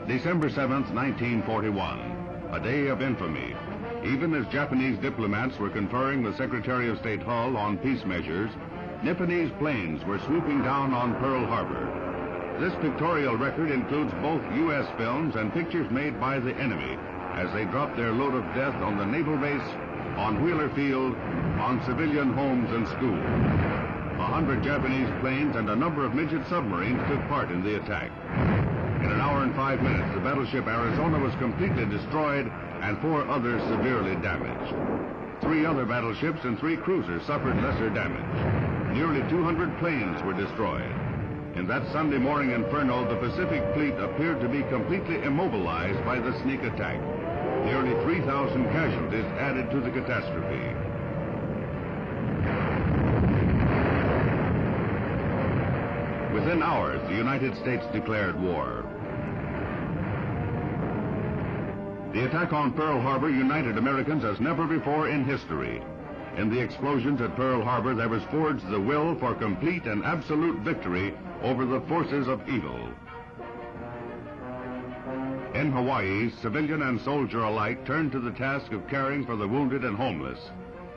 December 7th, 1941, a day of infamy. Even as Japanese diplomats were conferring with Secretary of State Hull on peace measures, Nipponese planes were swooping down on Pearl Harbor. This pictorial record includes both U.S. films and pictures made by the enemy as they dropped their load of death on the naval base, on Wheeler Field, on civilian homes and schools. 100 Japanese planes and a number of midget submarines took part in the attack. In an hour and 5 minutes, the battleship Arizona was completely destroyed and 4 others severely damaged. 3 other battleships and 3 cruisers suffered lesser damage. Nearly 200 planes were destroyed. In that Sunday morning inferno, the Pacific Fleet appeared to be completely immobilized by the sneak attack. Nearly 3,000 casualties added to the catastrophe. Within hours, the United States declared war. The attack on Pearl Harbor united Americans as never before in history. In the explosions at Pearl Harbor, there was forged the will for complete and absolute victory over the forces of evil. In Hawaii, civilian and soldier alike turned to the task of caring for the wounded and homeless.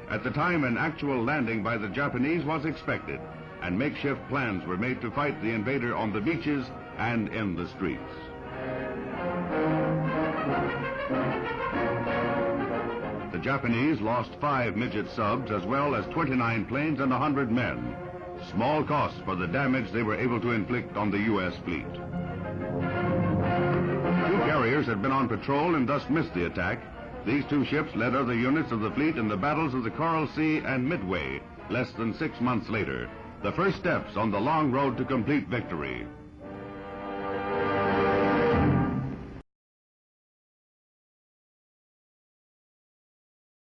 At the time, an actual landing by the Japanese was expected, and makeshift plans were made to fight the invader on the beaches and in the streets. The Japanese lost 5 midget subs as well as 29 planes and 100 men. Small cost for the damage they were able to inflict on the U.S. fleet. 2 carriers had been on patrol and thus missed the attack. These 2 ships led other units of the fleet in the battles of the Coral Sea and Midway, less than 6 months later, the first steps on the long road to complete victory.